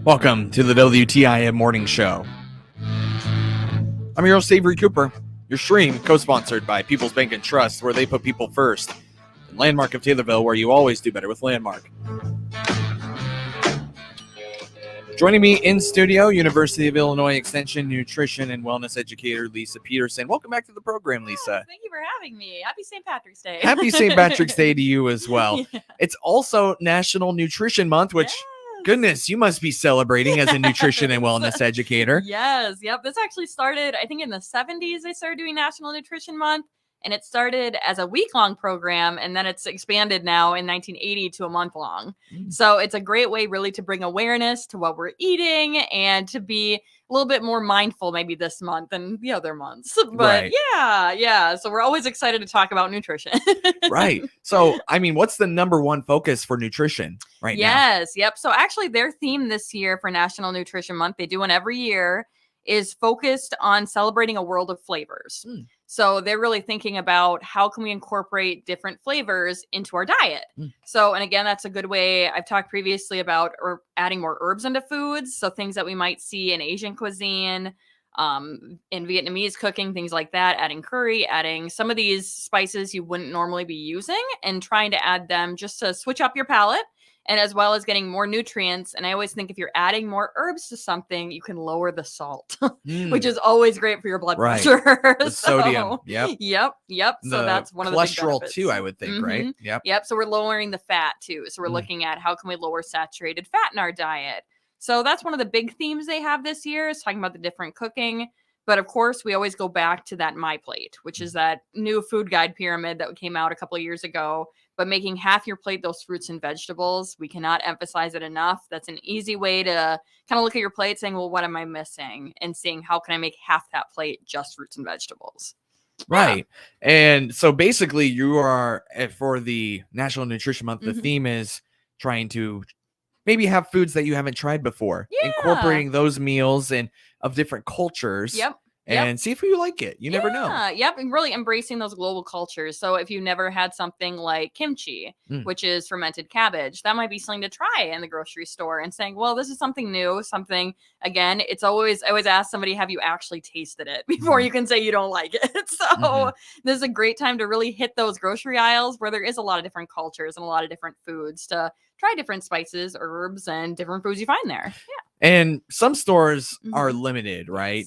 Welcome to the WTIM Morning Show. I'm your host, Avery Cooper. Your stream co-sponsored by People's Bank and Trust, where they put people first. And Landmark of Taylorville, where you always do better with Landmark. Joining me in studio, University of Illinois Extension Nutrition and Wellness Educator Lisa Peterson. Welcome back to the program, Lisa. Thank you for having me. Happy St. Patrick's Day. Happy St. Patrick's Day to you as well. Yeah. It's also National Nutrition Month, which... Yes. Goodness, you must be celebrating as a nutrition and wellness educator. Yes. Yep. This actually started, I think in the 70s, they started doing National Nutrition Month. And it started as a week-long program, and then it's expanded now in 1980 to a month-long. So it's a great way really to bring awareness to what we're eating and to be a little bit more mindful maybe this month than the other months. But Right. yeah. So we're always excited to talk about nutrition. Right. So, I mean, what's the number one focus for nutrition right now? Yes. Yep. So actually their theme this year for National Nutrition Month, they do one every year, is focused on celebrating a world of flavors. So they're really thinking about how can we incorporate different flavors into our diet. So, and again, that's a good way. I've talked previously about adding more herbs into foods. So things that we might see in Asian cuisine, in Vietnamese cooking, things like that, adding curry, adding some of these spices you wouldn't normally be using and trying to add them just to switch up your palate. And as well as getting more nutrients. And I always think if you're adding more herbs to something, you can lower the salt, which is always great for your blood pressure. The sodium. Yep. Yep. So that's one of the big cholesterol benefits. too, I would think, right? Yep. So we're lowering the fat too. So we're looking at how can we lower saturated fat in our diet. So that's one of the big themes they have this year, is talking about the different cooking. But of course, we always go back to that My Plate, which is that new food guide pyramid that came out a couple of years ago. But making half your plate those fruits and vegetables, we cannot emphasize it enough. That's an easy way to kind of look at your plate saying, well, what am I missing? And seeing how can I make half that plate just fruits and vegetables? Right. Yeah. And so basically you are, for the National Nutrition Month, the theme is trying to maybe have foods that you haven't tried before, incorporating those meals and of different cultures. And see if you like it. You never know. Yep. And really embracing those global cultures. So if you never had something like kimchi, which is fermented cabbage, that might be something to try in the grocery store and saying, well, this is something new, something, again, I always ask somebody, have you actually tasted it before you can say you don't like it? So this is a great time to really hit those grocery aisles where there is a lot of different cultures and a lot of different foods to try different spices, herbs, and different foods you find there. Yeah. And some stores are limited, right?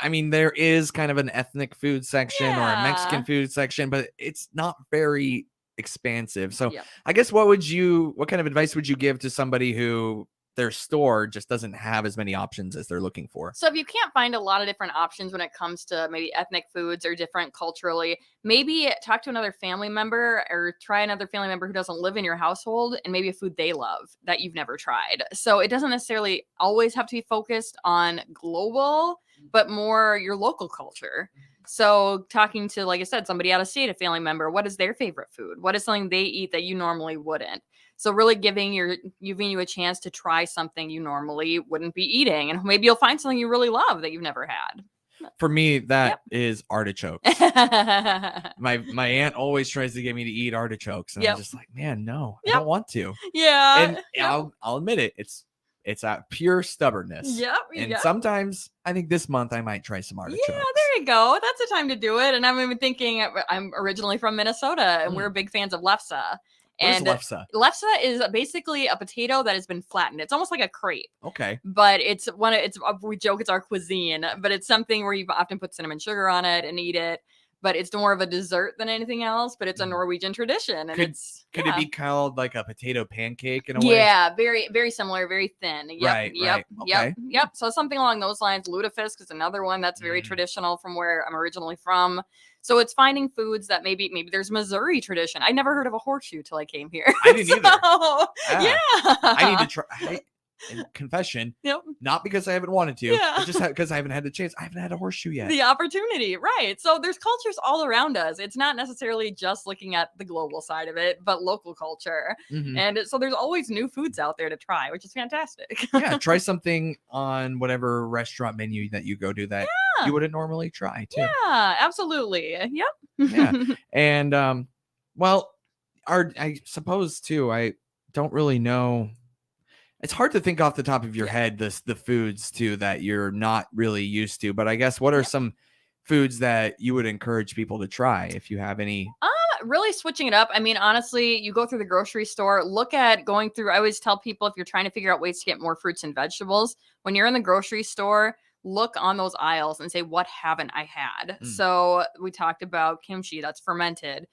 I mean, there is kind of an ethnic food section or a Mexican food section, but it's not very expansive. So I guess what kind of advice would you give to somebody who their store just doesn't have as many options as they're looking for? So if you can't find a lot of different options when it comes to maybe ethnic foods or different culturally, maybe talk to another family member or try another family member who doesn't live in your household and maybe a food they love that you've never tried. So it doesn't necessarily always have to be focused on global, but more your local culture. So talking to, like I said, somebody out of state, a family member, what is their favorite food? What is something they eat that you normally wouldn't? So really giving you a chance to try something you normally wouldn't be eating. And maybe you'll find something you really love that you've never had. For me, that is artichokes. My aunt always tries to get me to eat artichokes. And I'm just like, man, no, I don't want to. And I'll admit it. It's a pure stubbornness. And sometimes I think this month I might try some artichokes. Yeah, there you go. That's the time to do it. And I'm even thinking, I'm originally from Minnesota and we're big fans of lefse. What is lefse? Lefse is basically a potato that has been flattened. It's almost like a crepe. Okay. But we joke it's our cuisine, but it's something where you often put cinnamon sugar on it and eat it. But it's more of a dessert than anything else, but it's a Norwegian tradition. And could it be called like a potato pancake in a way? Yeah, very, very similar, very thin. Yep. So something along those lines. Lutefisk is another one that's very traditional from where I'm originally from. So it's finding foods that maybe there's Missouri tradition. I never heard of a horseshoe till I came here. I didn't either. I need to try. Confession, not because I haven't wanted to, but just because I haven't had the chance. I haven't had a horseshoe yet. The opportunity, right? So there's cultures all around us. It's not necessarily just looking at the global side of it, but local culture. And so there's always new foods out there to try, which is fantastic. Try something on whatever restaurant menu that you go to that you wouldn't normally try too. Yeah, absolutely. And well, I suppose too, I don't really know. It's hard to think off the top of your Yeah. head the foods too that you're not really used to, but I guess what are Yep. some foods that you would encourage people to try if you have any? Really switching it up. I mean, honestly, you go through the grocery store, look at going through. I always tell people if you're trying to figure out ways to get more fruits and vegetables, when you're in the grocery store, look on those aisles and say, what haven't I had? Mm, So we talked about kimchi, that's fermented,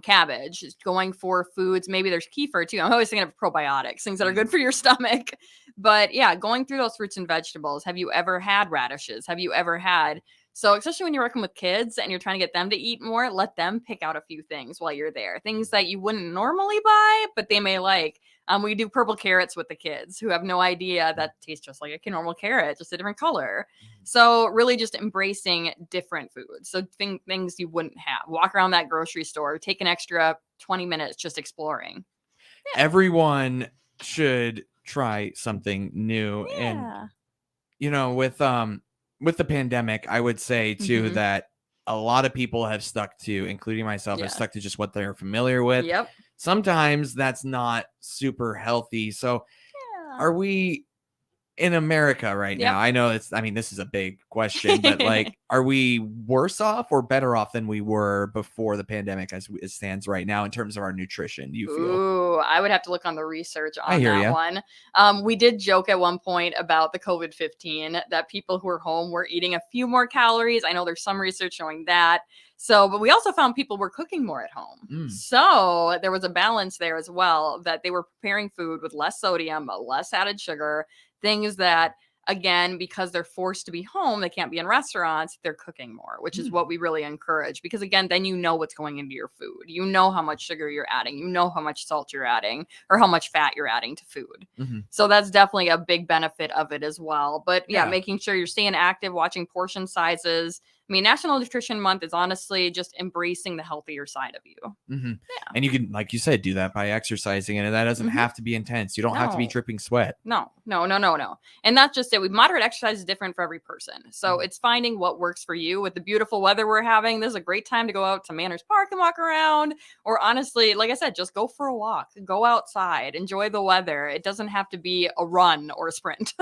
cabbage, just going for foods. Maybe there's kefir too. I'm always thinking of probiotics, things that are mm. good for your stomach. But yeah, going through those fruits and vegetables. Have you ever had radishes? Have you ever had so, especially when you're working with kids and you're trying to get them to eat more, let them pick out a few things while you're there. Things that you wouldn't normally buy, but they may like. We do purple carrots with the kids who have no idea that tastes just like a normal carrot, just a different color. So, really just embracing different foods. So, things you wouldn't have. Walk around that grocery store, take an extra 20 minutes just exploring. Yeah. Everyone should try something new, and Yeah. with the pandemic, I would say too Mm-hmm. that a lot of people have stuck to, including myself, have Yeah. stuck to just what they're familiar with. Yep. Sometimes that's not super healthy. So, Yeah. are we in America right Yep. now? I know I mean, this is a big question, but like, are we worse off or better off than we were before the pandemic as it stands right now in terms of our nutrition? Do you feel? Ooh, I would have to look on the research I on hear that you. one. We did joke at one point about the COVID-15 that people who were home were eating a few more calories. I know there's some research showing that. So, but we also found people were cooking more at home. Mm. So there was a balance there as well that they were preparing food with less sodium, less added sugar, things that again, because they're forced to be home, they can't be in restaurants, they're cooking more, which is Mm. what we really encourage. Because again, then you know what's going into your food. You know how much sugar you're adding, you know how much salt you're adding, or how much fat you're adding to food. Mm-hmm. So that's definitely a big benefit of it as well. But yeah, Yeah. making sure you're staying active, watching portion sizes. I mean, National Nutrition Month is honestly just embracing the healthier side of you. Mm-hmm. Yeah. And you can, like you said, do that by exercising, and that doesn't Mm-hmm. have to be intense. You don't have to be No. dripping sweat. No. And that's just it. Moderate exercise is different for every person. So it's finding what works for you. With the beautiful weather we're having, this is a great time to go out to Manners Park and walk around. Or honestly, like I said, just go for a walk. Go outside. Enjoy the weather. It doesn't have to be a run or a sprint.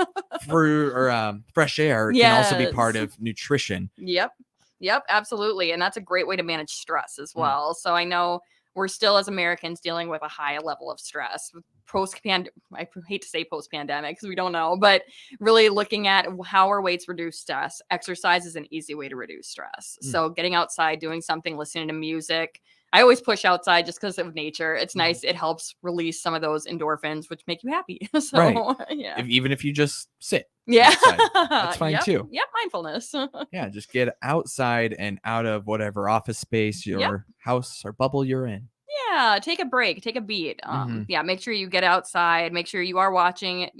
Fresh air can also be part Yes. of nutrition. Yep, absolutely. And that's a great way to manage stress as Mm. well. So I know we're still as Americans dealing with a high level of stress. I hate to say post pandemic because we don't know, but really looking at how our weights reduce stress. Exercise is an easy way to reduce stress. Mm. So getting outside, doing something, listening to music. I always push outside just because of nature. It's nice. It helps release some of those endorphins, which make you happy. So Right. yeah. Even if you just sit Yeah. outside, that's fine too. Yep. Mindfulness. Yeah, just get outside and out of whatever office space Yep. your house or bubble you're in. Yeah, take a break, take a beat. Yeah, make sure you get outside. Make sure you are watching,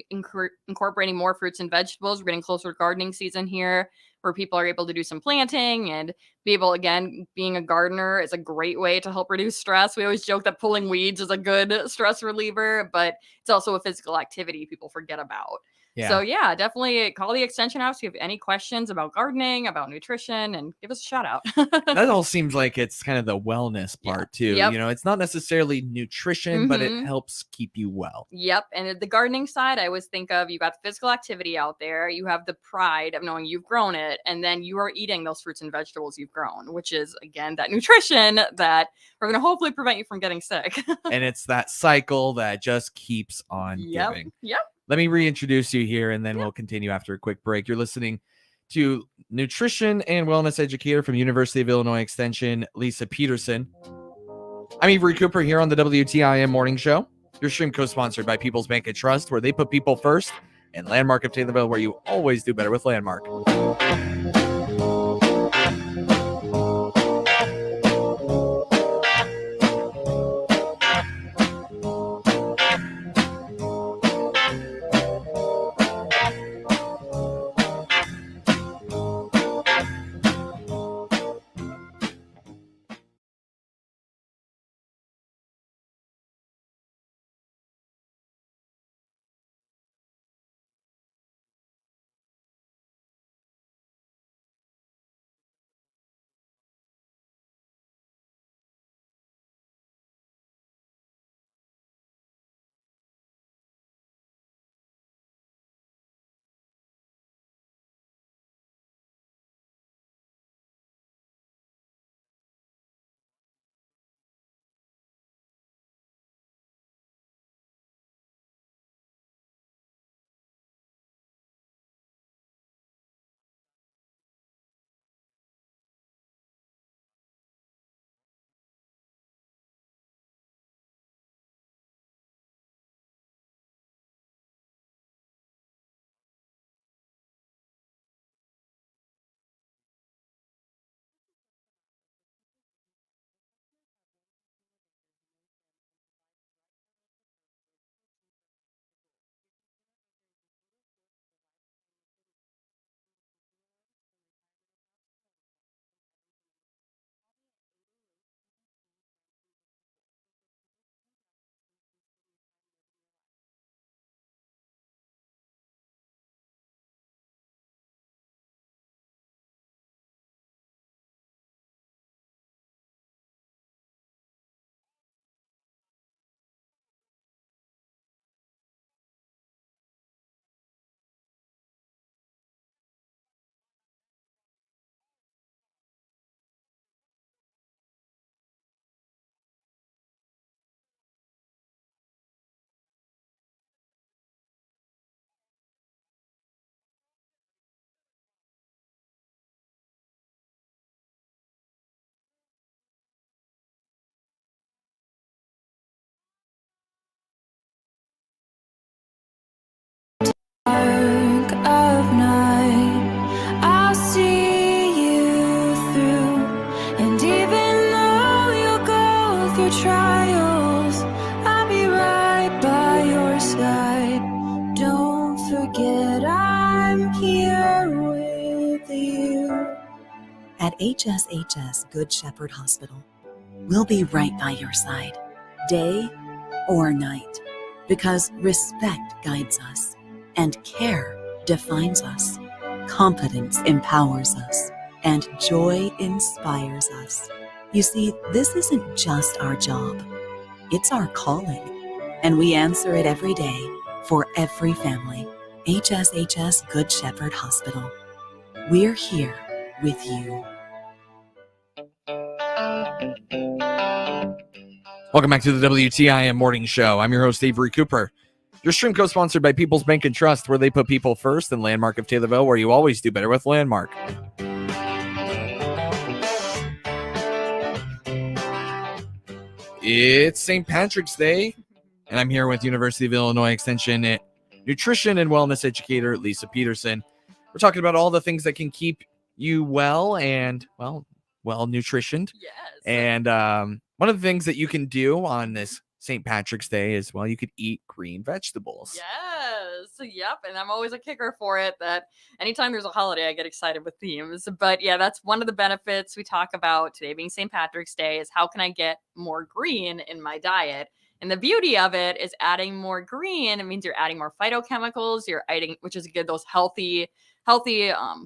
incorporating more fruits and vegetables. We're getting closer to gardening season here, where people are able to do some planting and be able, again, being a gardener is a great way to help reduce stress. We always joke that pulling weeds is a good stress reliever, but it's also a physical activity people forget about. So Yeah. yeah, definitely call the extension house if you have any questions about gardening, about nutrition, and give us a shout out. That all seems like it's kind of the wellness Yeah. part too. Yep. It's not necessarily nutrition, but it helps keep you well. Yep. And the gardening side, I always think of you got the physical activity out there, you have the pride of knowing you've grown it, and then you are eating those fruits and vegetables you've grown, which is again that nutrition that we're going to hopefully prevent you from getting sick. And it's that cycle that just keeps on Yep. giving. Yep. Let me reintroduce you here, and then Yep. we'll continue after a quick break. You're listening to nutrition and wellness educator from University of Illinois Extension, Lisa Peterson. I'm Avery Cooper here on the WTIM Morning Show. Your stream co-sponsored by People's Bank and Trust, where they put people first, and Landmark of Taylorville, where you always do better with Landmark. forget I'm here with you. At HSHS Good Shepherd Hospital, we'll be right by your side, day or night, because respect guides us, and care defines us, competence empowers us, and joy inspires us. You see, this isn't just our job, it's our calling, and we answer it every day for every family. HSHS Good Shepherd Hospital. We're here with you. Welcome back to the WTIM Morning Show. I'm your host, Avery Cooper. Your stream co-sponsored by People's Bank and Trust, where they put people first, and Landmark of Taylorville, where you always do better with Landmark. It's St. Patrick's Day, and I'm here with University of Illinois Extension nutrition and wellness educator Lisa Peterson. We're talking about all the things that can keep you well and, well nutritioned. Yes. And one of the things that you can do on this St. Patrick's Day is, well, you could eat green vegetables. Yes. Yep. And I'm always a kicker for it that anytime there's a holiday, I get excited with themes. But yeah, that's one of the benefits we talk about today being St. Patrick's Day is how can I get more green in my diet? And the beauty of it is adding more green. It means you're adding more phytochemicals, you're adding, which is good, those healthy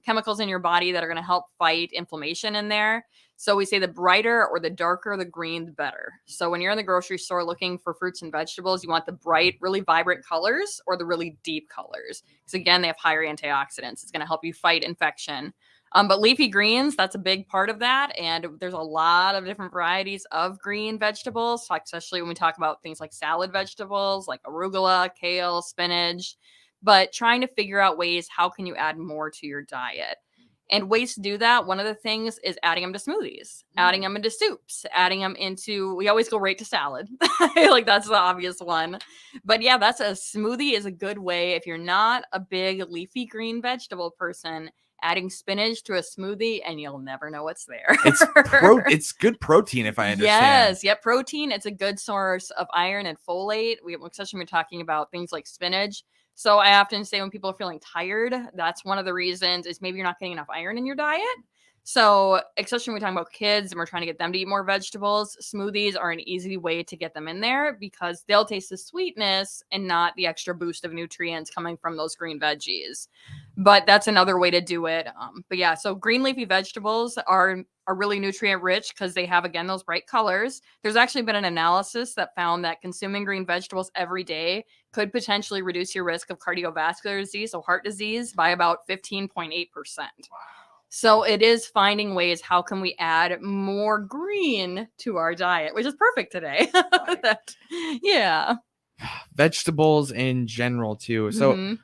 chemicals in your body that are going to help fight inflammation in there. So we say the brighter or the darker the green, the better. So when you're in the grocery store looking for fruits and vegetables, you want the bright, really vibrant colors or the really deep colors. Because again, they have higher antioxidants. It's going to help you fight infection. But leafy greens, that's a big part of that. And there's a lot of different varieties of green vegetables, especially when we talk about things like salad vegetables, like arugula, kale, spinach. But trying to figure out ways, how can you add more to your diet? And ways to do that, one of the things is adding them to smoothies, adding them into soups, adding them into, we always go right to salad. Like that's the obvious one. But yeah, that's a smoothie is a good way. If you're not a big leafy green vegetable person, adding spinach to a smoothie and you'll never know what's there. It's good protein, if I understand. Yes. Yep. Protein. It's a good source of iron and folate. Especially when we're talking about things like spinach. So I often say when people are feeling tired, that's one of the reasons is maybe you're not getting enough iron in your diet. So especially when we're talking about kids and we're trying to get them to eat more vegetables, smoothies are an easy way to get them in there because they'll taste the sweetness and not the extra boost of nutrients coming from those green veggies. But that's another way to do it. But yeah, so green leafy vegetables are really nutrient rich because they have, again, those bright colors. There's actually been an analysis that found that consuming green vegetables every day could potentially reduce your risk of cardiovascular disease, so heart disease, by about 15.8%. Wow. So it is finding ways, how can we add more green to our diet, which is perfect today. Right. Yeah. Vegetables in general, too. So,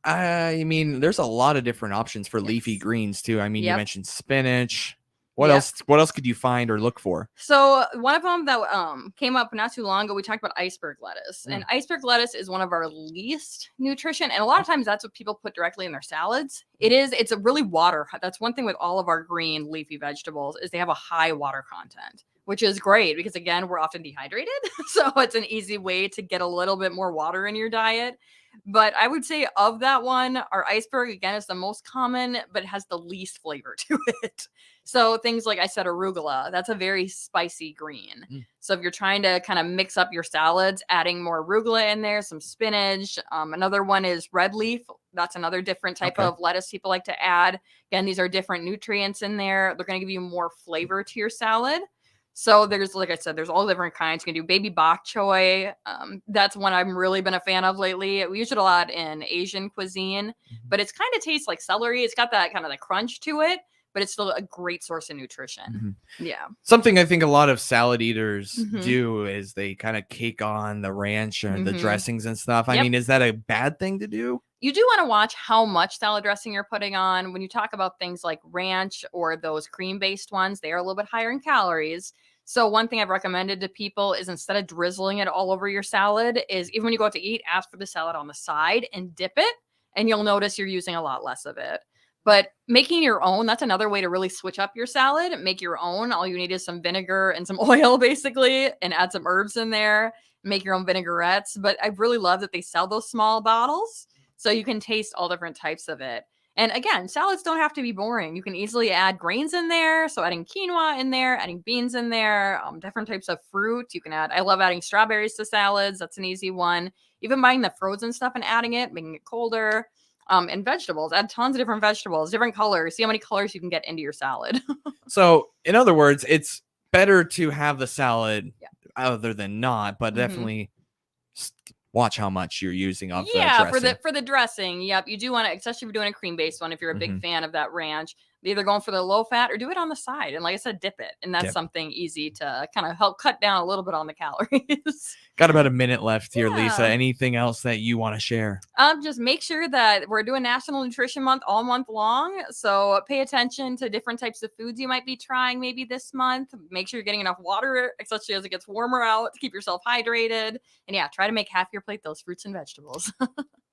I mean, there's a lot of different options for leafy greens, too. I mean, you mentioned spinach. What else? What else could you find or look for? So one of them that came up not too long ago, we talked about iceberg lettuce. And iceberg lettuce is one of our least nutrition. And a lot of times that's what people put directly in their salads. It's a really water. That's one thing with all of our green leafy vegetables is they have a high water content, which is great because, again, we're often dehydrated. So it's an easy way to get a little bit more water in your diet. But I would say of that one, our iceberg, again, is the most common, but it has the least flavor to it. So things like I said, arugula, that's a very spicy green. So if you're trying to kind of mix up your salads, adding more arugula in there, some spinach. Another one is red leaf. That's another different type of lettuce people like to add. Again, these are different nutrients in there. They're going to give you more flavor to your salad. So there's, like I said, there's all different kinds. You can do baby bok choy. That's one I've really been a fan of lately. We use it a lot in Asian cuisine, but it's kind of tastes like celery. It's got that kind of the crunch to it, but it's still a great source of nutrition. Yeah. Something I think a lot of salad eaters do is they kind of cake on the ranch or the dressings and stuff. I mean, is that a bad thing to do? You do want to watch how much salad dressing you're putting on. When you talk about things like ranch or those cream-based ones, they are a little bit higher in calories. So one thing I've recommended to people is instead of drizzling it all over your salad is even when you go out to eat, ask for the salad on the side and dip it, and you'll notice you're using a lot less of it. But making your own, that's another way to really switch up your salad. Make your own. All you need is some vinegar and some oil, basically, and add some herbs in there. Make your own vinaigrettes. But I really love that they sell those small bottles. So you can taste all different types of it. And again, salads don't have to be boring. You can easily add grains in there. So adding quinoa in there, adding beans in there, different types of fruit. You can add, I love adding strawberries to salads. That's an easy one. Even buying the frozen stuff and adding it, making it colder. And vegetables, add tons of different vegetables, different colors. See how many colors you can get into your salad. So in other words, it's better to have the salad other than not, but definitely watch how much you're using of the dressing. for the dressing. Yep, you do want to, especially if you're doing a cream-based one, if you're a big fan of that ranch, either going for the low fat or do it on the side. And like I said, dip it. And that's something easy to kind of help cut down a little bit on the calories. Got about a minute left here, Lisa. Anything else that you want to share? Just make sure that we're doing National Nutrition Month all month long. So pay attention to different types of foods you might be trying maybe this month. Make sure you're getting enough water, especially as it gets warmer out, to keep yourself hydrated. And try to make half your plate those fruits and vegetables.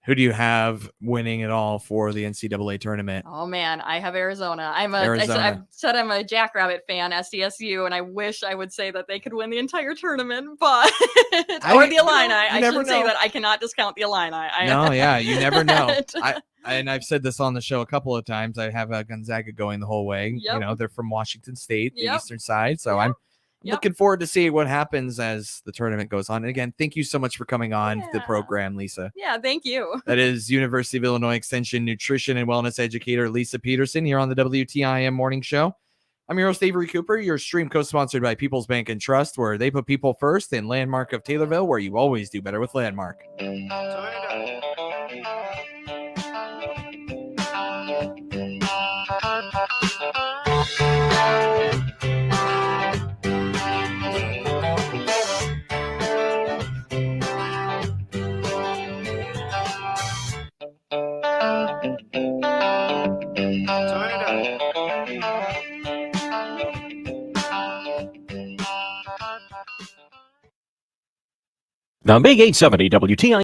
Who do you have winning it all for the NCAA tournament? Oh man, I have Arizona. I've said I'm a Jackrabbit fan, SDSU, and I wish I would say that they could win the entire tournament, but or the Illini. I should say that I cannot discount the Illini. You never know. And I've said this on the show a couple of times. I have Gonzaga going the whole way. You know, they're from Washington State, the eastern side. So I'm looking forward to seeing what happens as the tournament goes on. And again, thank you so much for coming on the program, Lisa. Yeah, thank you. That is University of Illinois Extension nutrition and wellness educator Lisa Peterson here on the WTIM Morning Show. I'm your host, Avery Cooper. Your stream co-sponsored by People's Bank and Trust, where they put people first, and Landmark of Taylorville, where you always do better with Landmark. The Big 870 WTIM